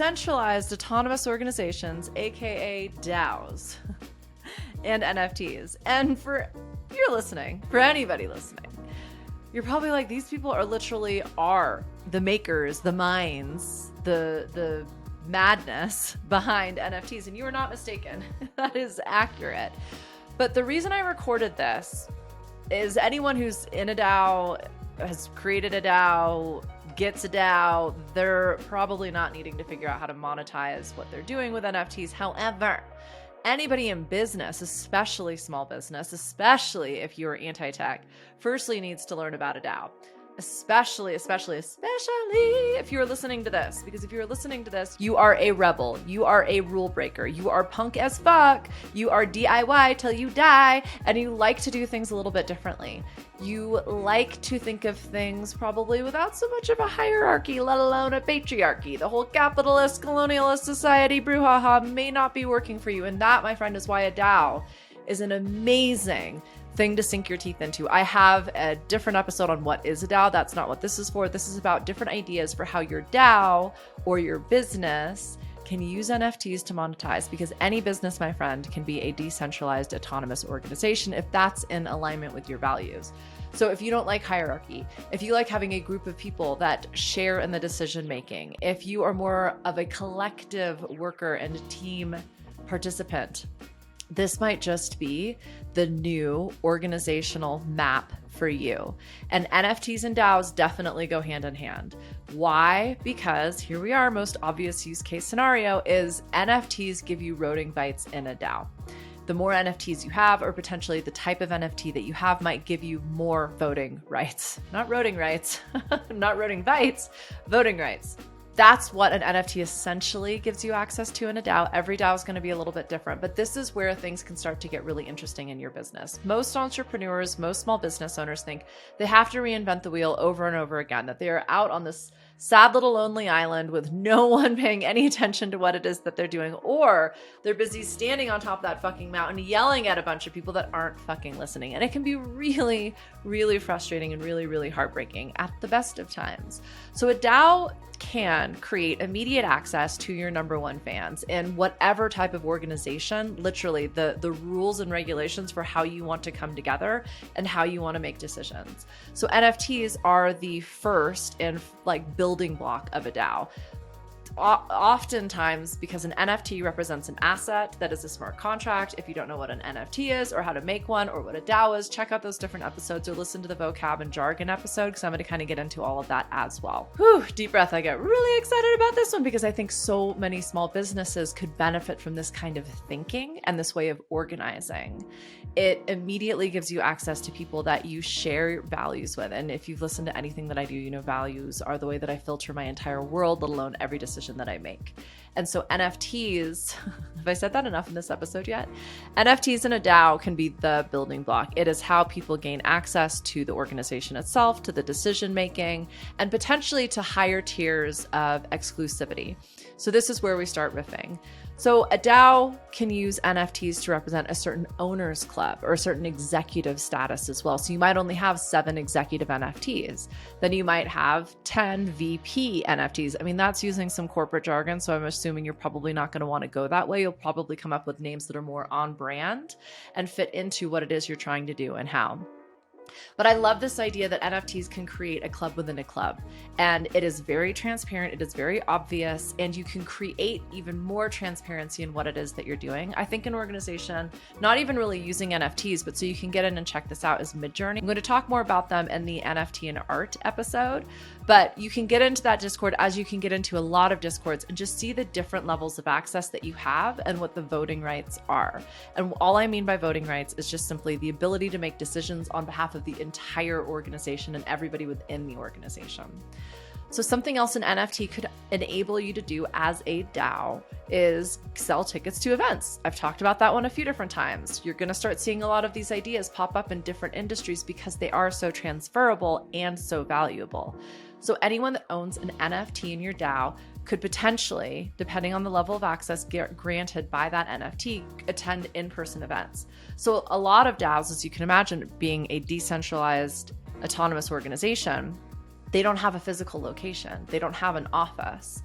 Decentralized Autonomous Organizations, aka DAOs, and NFTs. And for anybody listening, you're probably like, these people are the makers, the minds, the madness behind NFTs. And you are not mistaken. That is accurate. But the reason I recorded this is anyone who's in a DAO, has created a DAO, gets a DAO, they're probably not needing to figure out how to monetize what they're doing with NFTs. However, anybody in business, especially small business, especially if you're anti-tech, firstly needs to learn about a DAO. Especially if you're listening to this, because if you're listening to this, you are a rebel, you are a rule breaker, you are punk as fuck, you are DIY till you die, and you like to do things a little bit differently. You like to think of things probably without so much of a hierarchy, let alone a patriarchy. The whole capitalist, colonialist society brouhaha may not be working for you, and that, my friend, is why a DAO is an amazing thing to sink your teeth into. I have a different episode on what is a DAO. That's not what this is for. This is about different ideas for how your DAO or your business can use NFTs to monetize, because any business, my friend, can be a decentralized autonomous organization if that's in alignment with your values. So if you don't like hierarchy, if you like having a group of people that share in the decision making, if you are more of a collective worker and a team participant, this might just be the new organizational map for you. And NFTs and DAOs definitely go hand in hand. Why? Because here we are, most obvious use case scenario is NFTs give you voting rights in a DAO. The more NFTs you have, or potentially the type of NFT that you have, might give you more voting rights. Not voting rights, not voting rights, voting rights. That's what an NFT essentially gives you access to in a DAO. Every DAO is going to be a little bit different, but this is where things can start to get really interesting in your business. Most entrepreneurs, most small business owners think they have to reinvent the wheel over and over again, that they are out on this sad little lonely island with no one paying any attention to what it is that they're doing, or they're busy standing on top of that fucking mountain yelling at a bunch of people that aren't fucking listening. And it can be really, really frustrating and really, really heartbreaking at the best of times. So a DAO can create immediate access to your number one fans in whatever type of organization, literally the rules and regulations for how you want to come together and how you want to make decisions. So NFTs are the first and building block of a DAO. Oftentimes, because an NFT represents an asset that is a smart contract. If you don't know what an NFT is or how to make one or what a DAO is, check out those different episodes or listen to the vocab and jargon episode, because I'm going to kind of get into all of that as well. Whew, deep breath. I get really excited about this one because I think so many small businesses could benefit from this kind of thinking and this way of organizing. It immediately gives you access to people that you share values with. And if you've listened to anything that I do, you know values are the way that I filter my entire world, let alone every decision that I make. And so NFTs, have I said that enough in this episode yet? NFTs in a DAO can be the building block. It is how people gain access to the organization itself, to the decision making, and potentially to higher tiers of exclusivity. So this is where we start riffing. So a DAO can use NFTs to represent a certain owner's club or a certain executive status as well. So you might only have 7 executive NFTs. Then you might have 10 VP NFTs. I mean, that's using some corporate jargon, so I'm assuming you're probably not going to want to go that way. You'll probably come up with names that are more on brand and fit into what it is you're trying to do and how. But I love this idea that NFTs can create a club within a club, and it is very transparent. It is very obvious, and you can create even more transparency in what it is that you're doing. I think an organization, not even really using NFTs, but so you can get in and check this out, is Midjourney. I'm going to talk more about them in the NFT and art episode, but you can get into that Discord as you can get into a lot of Discords and just see the different levels of access that you have and what the voting rights are. And all I mean by voting rights is just simply the ability to make decisions on behalf of the entire organization and everybody within the organization. So something else an NFT could enable you to do as a DAO is sell tickets to events. I've talked about that one a few different times. You're going to start seeing a lot of these ideas pop up in different industries because they are so transferable and so valuable. So anyone that owns an NFT in your DAO could potentially, depending on the level of access granted by that NFT, attend in-person events. So a lot of DAOs, as you can imagine, being a decentralized autonomous organization, they don't have a physical location. They don't have an office.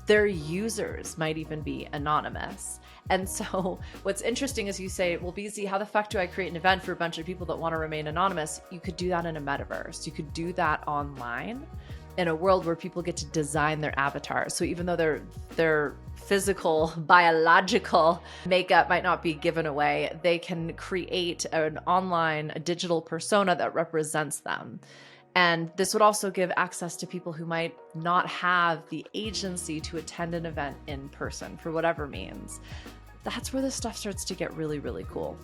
Their users might even be anonymous. And so what's interesting is you say, well, BZ, how the fuck do I create an event for a bunch of people that want to remain anonymous? You could do that in a metaverse. You could do that online in a world where people get to design their avatars. So even though their physical, biological makeup might not be given away, they can create an online, a digital persona that represents them. And this would also give access to people who might not have the agency to attend an event in person for whatever means. That's where this stuff starts to get really, really cool.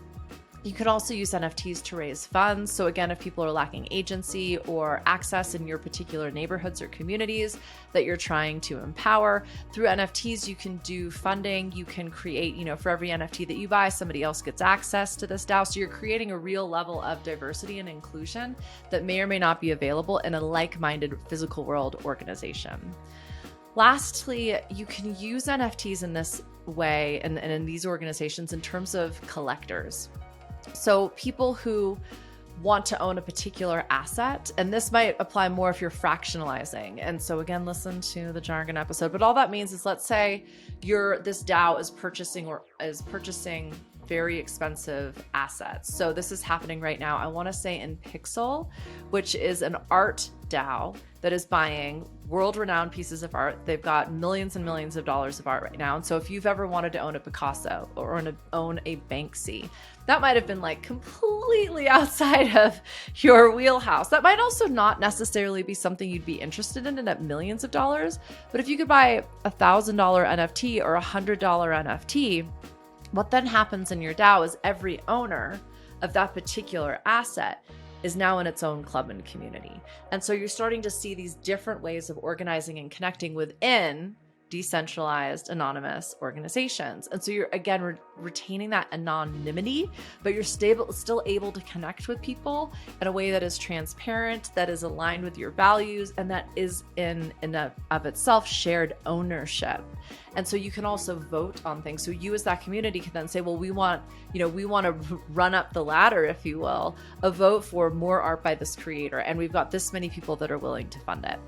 You could also use NFTs to raise funds. So again, if people are lacking agency or access in your particular neighborhoods or communities that you're trying to empower, through NFTs, you can do funding. You can create, for every NFT that you buy, somebody else gets access to this DAO. So you're creating a real level of diversity and inclusion that may or may not be available in a like-minded physical world organization. Lastly, you can use NFTs in this way and in these organizations in terms of collectors. So people who want to own a particular asset, and this might apply more if you're fractionalizing. And so again, listen to the jargon episode, but all that means is, let's say this DAO is purchasing very expensive assets. So this is happening right now. I want to say in Pixel, which is an art DAO that is buying world-renowned pieces of art. They've got millions and millions of dollars of art right now. And so if you've ever wanted to own a Picasso or own a Banksy, that might have been like completely outside of your wheelhouse. That might also not necessarily be something you'd be interested in at millions of dollars. But if you could buy $1,000 NFT or $100 NFT, what then happens in your DAO is every owner of that particular asset is now in its own club and community. And so you're starting to see these different ways of organizing and connecting within decentralized autonomous organizations. And so you're again retaining that anonymity, but you're still able to connect with people in a way that is transparent, that is aligned with your values, and that is in of itself shared ownership. And so you can also vote on things. So you as that community can then say, well, we want to run up the ladder, if you will, a vote for more art by this creator. And we've got this many people that are willing to fund it.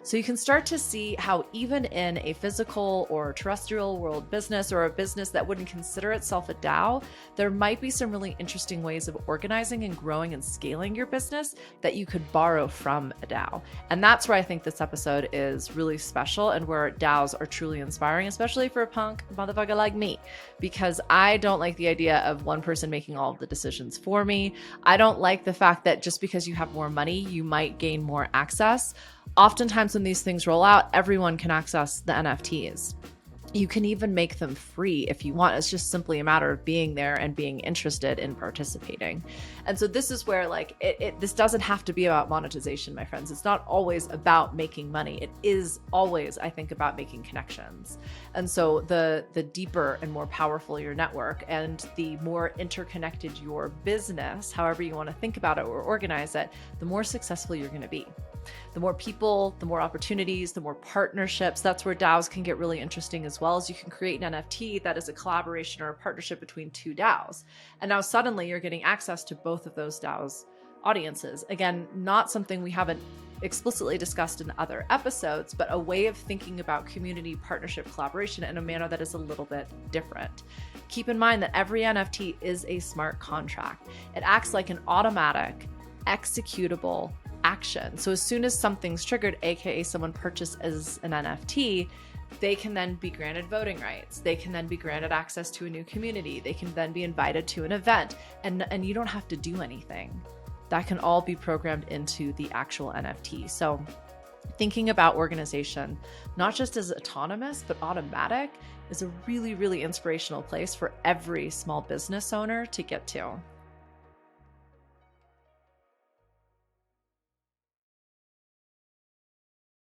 So you can start to see how even in a physical or terrestrial world business, or a business that wouldn't consider itself a DAO, there might be some really interesting ways of organizing and growing and scaling your business that you could borrow from a DAO. And that's where I think this episode is really special, and where DAOs are truly inspiring, especially for a punk motherfucker like me, because I don't like the idea of one person making all of the decisions for me. I don't like the fact that just because you have more money, you might gain more access. Oftentimes when these things roll out, everyone can access the NFTs. You can even make them free if you want. It's just simply a matter of being there and being interested in participating. And so this is where this doesn't have to be about monetization, my friends. It's not always about making money. It is always, I think, about making connections. And so the deeper and more powerful your network, and the more interconnected your business, however you want to think about it or organize it, the more successful you're going to be. The more people, the more opportunities, the more partnerships. That's where DAOs can get really interesting as well, as you can create an NFT that is a collaboration or a partnership between two DAOs. And now suddenly you're getting access to both of those DAOs' audiences. Again, not something we haven't explicitly discussed in other episodes, but a way of thinking about community partnership collaboration in a manner that is a little bit different. Keep in mind that every NFT is a smart contract. It acts like an automatic, executable action. So as soon as something's triggered, aka someone purchases an NFT, they can then be granted voting rights. They can then be granted access to a new community. They can then be invited to an event, and you don't have to do anything. That can all be programmed into the actual NFT. So thinking about organization, not just as autonomous, but automatic, is a really, really inspirational place for every small business owner to get to.